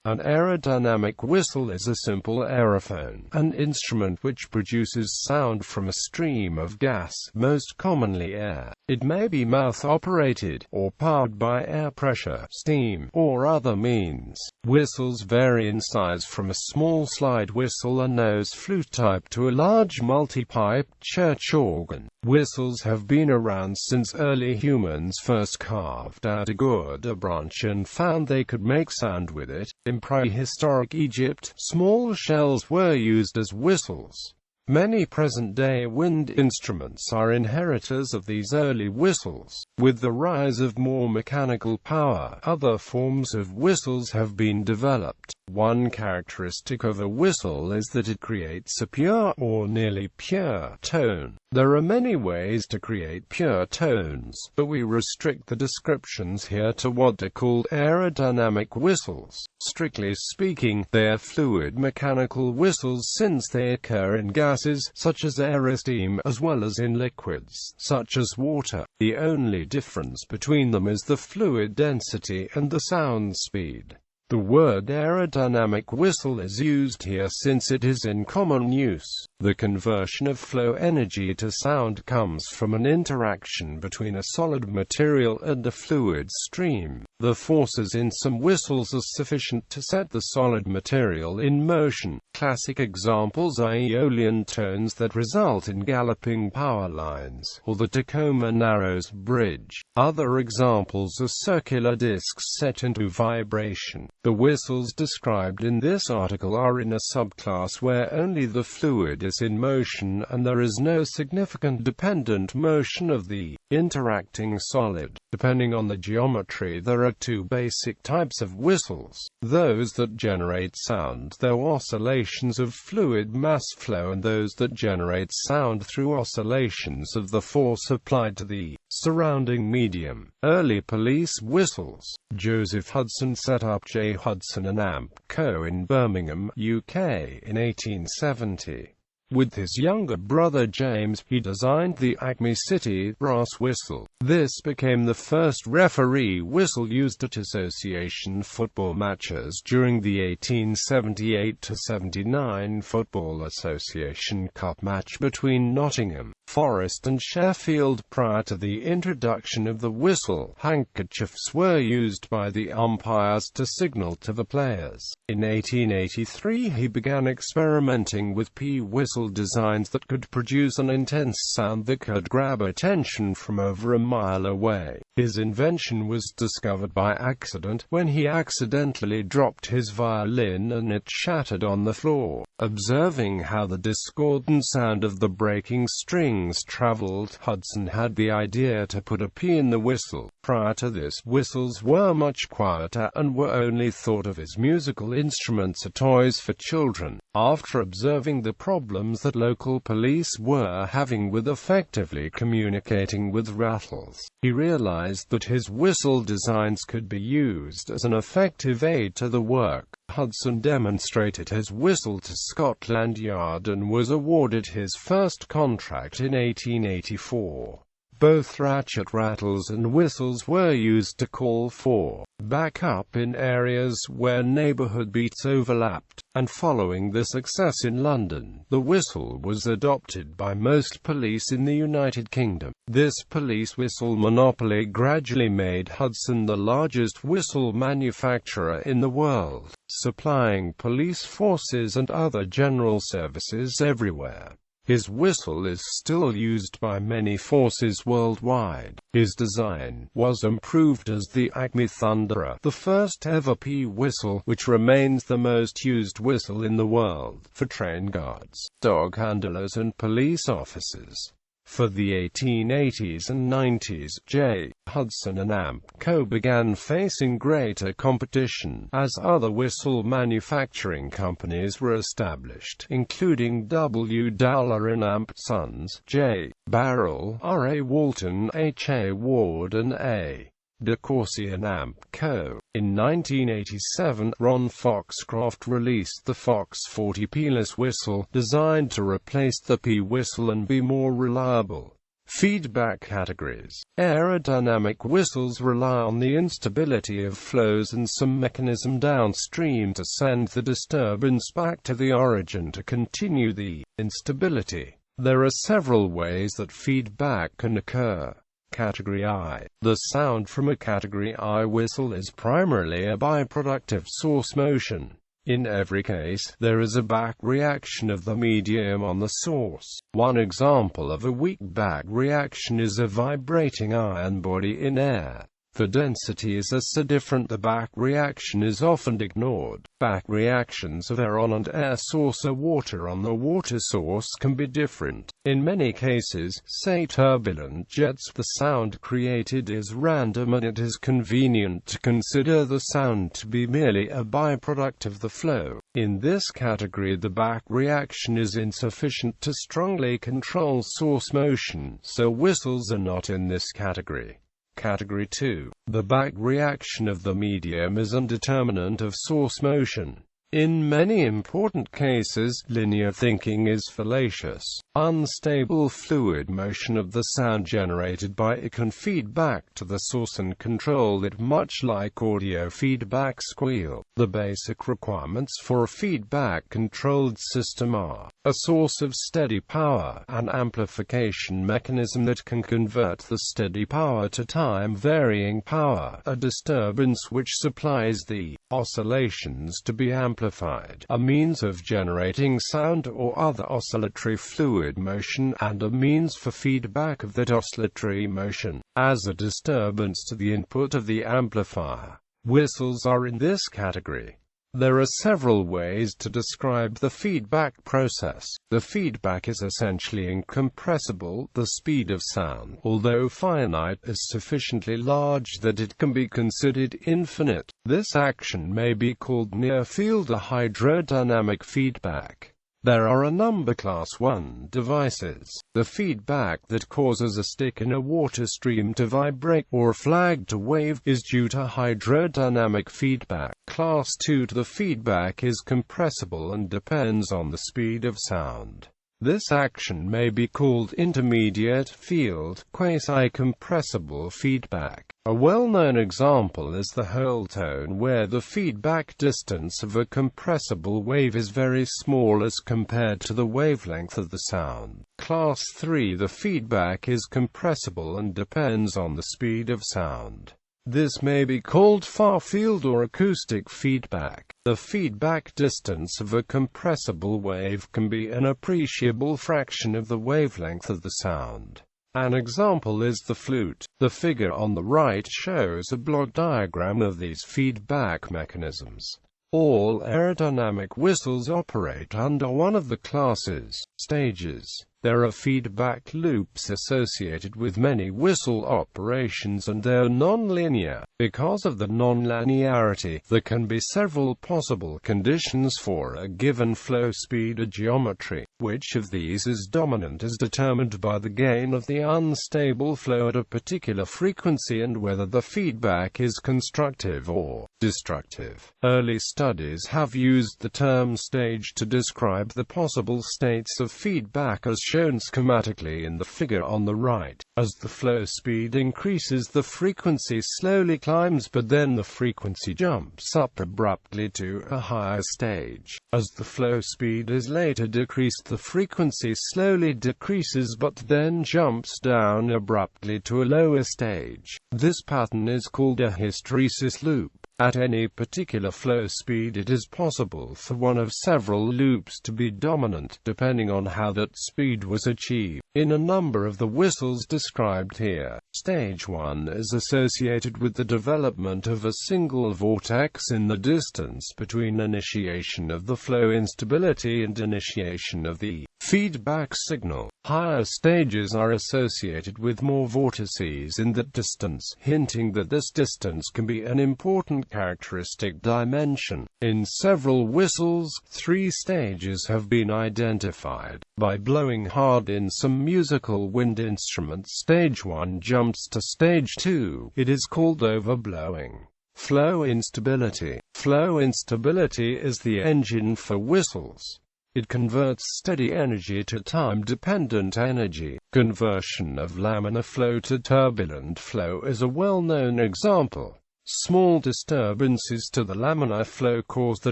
An aerodynamic whistle is a simple aerophone, an instrument which produces sound from a stream of gas, most commonly air. It may be mouth-operated, or powered by air pressure, steam, or other means. Whistles vary in size from a small slide whistle and nose flute type to a large multi-pipe church organ. Whistles have been around since early humans first carved out a gourd, a branch, and found they could make sound with it. In prehistoric Egypt, small shells were used as whistles. Many present-day wind instruments are inheritors of these early whistles. With the rise of more mechanical power, other forms of whistles have been developed. One characteristic of a whistle is that it creates a pure, or nearly pure, tone. There are many ways to create pure tones, but we restrict the descriptions here to what are called aerodynamic whistles. Strictly speaking, they are fluid mechanical whistles since they occur in gases, such as air or steam, as well as in liquids, such as water. The only difference between them is the fluid density and the sound speed. The word aerodynamic whistle is used here since it is in common use. The conversion of flow energy to sound comes from an interaction between a solid material and a fluid stream. The forces in some whistles are sufficient to set the solid material in motion. Classic examples are Aeolian tones that result in galloping power lines, or the Tacoma Narrows Bridge. Other examples are circular discs set into vibration. The whistles described in this article are in a subclass where only the fluid is in motion and there is no significant dependent motion of the interacting solid. Depending on the geometry, there are two basic types of whistles: those that generate sound through oscillations of fluid mass flow, and those that generate sound through oscillations of the force applied to the surrounding medium. Early police whistles. Joseph Hudson set up J. Hudson and Amp Co. in Birmingham, UK, in 1870. With his younger brother James, he designed the Acme City brass whistle. This became the first referee whistle used at association football matches during the 1878-79 Football Association Cup match between Nottingham Forest and Sheffield. Prior to the introduction of the whistle, handkerchiefs were used by the umpires to signal to the players. In 1883 he began experimenting with whistle designs that could produce an intense sound that could grab attention from over a mile away. His invention was discovered by accident, when he accidentally dropped his violin and it shattered on the floor. Observing how the discordant sound of the breaking strings traveled, Hudson had the idea to put a P in the whistle. Prior to this, whistles were much quieter and were only thought of as musical instruments or toys for children. After observing the problems that local police were having with effectively communicating with rattles, he realized that his whistle designs could be used as an effective aid to the work. Hudson demonstrated his whistle to Scotland Yard and was awarded his first contract in 1884. Both ratchet rattles and whistles were used to call for backup in areas where neighborhood beats overlapped, and following the success in London, the whistle was adopted by most police in the United Kingdom. This police whistle monopoly gradually made Hudson the largest whistle manufacturer in the world, supplying police forces and other general services everywhere. His whistle is still used by many forces worldwide. His design was improved as the Acme Thunderer, the first ever whistle, which remains the most used whistle in the world, for train guards, dog handlers and police officers. For the 1880s and 90s, J. Hudson and Amp Co. began facing greater competition, as other whistle manufacturing companies were established, including W. Dowler and Amp Sons, J. Barrell, R. A. Walton, H. A. Ward and A. de Courcy and Amp Co. In 1987, Ron Foxcroft released the Fox 40 P-less whistle, designed to replace the P whistle and be more reliable. Feedback categories. Aerodynamic whistles rely on the instability of flows and some mechanism downstream to send the disturbance back to the origin to continue the instability. There are several ways that feedback can occur. Category I. The sound from a Category I whistle is primarily a byproduct of source motion. In every case, there is a back reaction of the medium on the source. One example of a weak back reaction is a vibrating iron body in air. The densities are so different the back reaction is often ignored. Back reactions of air on and air source or water on the water source can be different. In many cases, say turbulent jets, the sound created is random and it is convenient to consider the sound to be merely a byproduct of the flow. In this category, the back reaction is insufficient to strongly control source motion, so whistles are not in this category. Category 2. The back reaction of the medium is indeterminate of source motion. In many important cases, linear thinking is fallacious. Unstable fluid motion of the sound generated by it can feed back to the source and control it, much like audio feedback squeal. The basic requirements for a feedback-controlled system are a source of steady power, an amplification mechanism that can convert the steady power to time-varying power, a disturbance which supplies the oscillations to be amplified, a means of generating sound or other oscillatory fluid motion, and a means for feedback of that oscillatory motion, as a disturbance to the input of the amplifier. Whistles are in this category. There are several ways to describe the feedback process. The feedback is essentially incompressible. The speed of sound, although finite, is sufficiently large that it can be considered infinite. This action may be called near-field or hydrodynamic feedback. There are a number Class 1 devices. The feedback that causes a stick in a water stream to vibrate or a flag to wave is due to hydrodynamic feedback. Class 2 the feedback is compressible and depends on the speed of sound. This action may be called intermediate field, quasi-compressible feedback. A well-known example is the whole tone, where the feedback distance of a compressible wave is very small as compared to the wavelength of the sound. Class 3 the feedback is compressible and depends on the speed of sound. This may be called far-field or acoustic feedback. The feedback distance of a compressible wave can be an appreciable fraction of the wavelength of the sound. An example is the flute. The figure on the right shows a block diagram of these feedback mechanisms. All aerodynamic whistles operate under one of the classes, stages. There are feedback loops associated with many whistle operations and they are non-linear. Because of the non-linearity, there can be several possible conditions for a given flow speed or geometry. Which of these is dominant is determined by the gain of the unstable flow at a particular frequency and whether the feedback is constructive or destructive. Early studies have used the term stage to describe the possible states of feedback as shown schematically in the figure on the right. As the flow speed increases, the frequency slowly climbs, but then the frequency jumps up abruptly to a higher stage. As the flow speed is later decreased, the frequency slowly decreases but then jumps down abruptly to a lower stage. This pattern is called a hysteresis loop. At any particular flow speed, it is possible for one of several loops to be dominant, depending on how that speed was achieved. In a number of the whistles described here, stage 1 is associated with the development of a single vortex in the distance between initiation of the flow instability and initiation of the feedback signal. Higher stages are associated with more vortices in that distance, hinting that this distance can be an important characteristic dimension. In several whistles, 3 stages have been identified. By blowing hard in some musical wind instruments, stage 1 jumps to stage 2. It is called overblowing. Flow instability. Flow instability is the engine for whistles. It converts steady energy to time-dependent energy. Conversion of laminar flow to turbulent flow is a well-known example. Small disturbances to the laminar flow cause the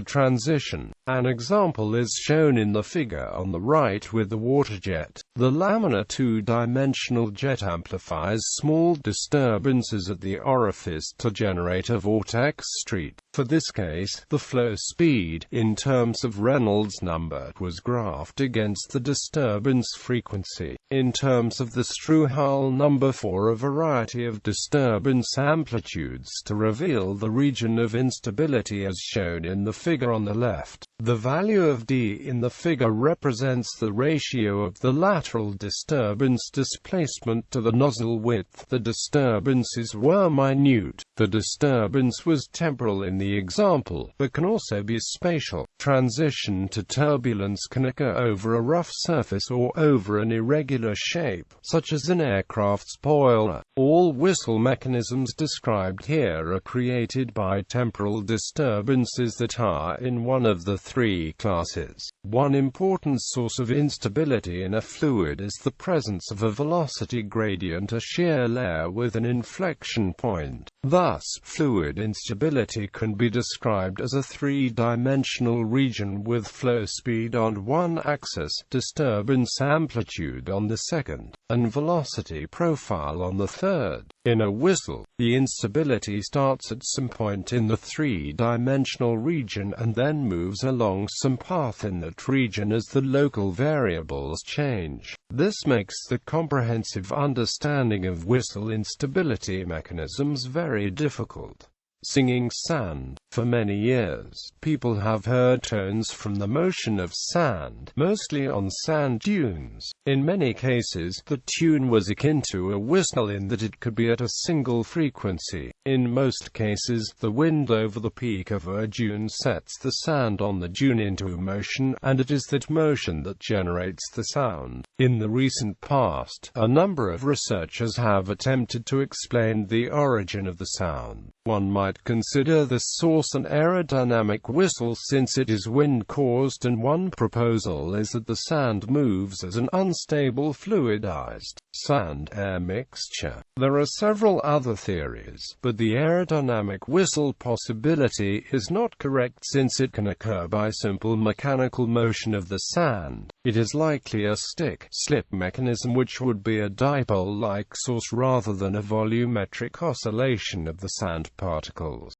transition. An example is shown in the figure on the right with the water jet. The laminar two-dimensional jet amplifies small disturbances at the orifice to generate a vortex street. For this case, the flow speed, in terms of Reynolds number, was graphed against the disturbance frequency, in terms of the Strouhal number, for a variety of disturbance amplitudes to reveal the region of instability as shown in the figure on the left. The value of d in the figure represents the ratio of the lateral disturbance displacement to the nozzle width. The disturbances were minute. The disturbance was temporal in the example, but can also be spatial. Transition to turbulence can occur over a rough surface or over an irregular shape, such as an aircraft's boiler. All whistle mechanisms described here are created by temporal disturbances that are in one of the three classes. One important source of instability in a fluid is the presence of a velocity gradient, a shear layer with an inflection point. Thus, fluid instability can be described as a three-dimensional region with flow speed on one axis, disturbance amplitude on the second, and velocity profile on the third. In a whistle, the instability starts at some point in the three-dimensional region and then moves along some path in that region as the local variables change. This makes the comprehensive understanding of whistle instability mechanisms very difficult. Singing sand. For many years, people have heard tones from the motion of sand, mostly on sand dunes. In many cases, the tune was akin to a whistle in that it could be at a single frequency. In most cases, the wind over the peak of a dune sets the sand on the dune into motion, and it is that motion that generates the sound. In the recent past, a number of researchers have attempted to explain the origin of the sound. One might consider the source an aerodynamic whistle since it is wind-caused, and one proposal is that the sand moves as an unstable fluidized sand-air mixture. There are several other theories, but the aerodynamic whistle possibility is not correct since it can occur by simple mechanical motion of the sand. It is likely a stick-slip mechanism, which would be a dipole-like source rather than a volumetric oscillation of the sand particles.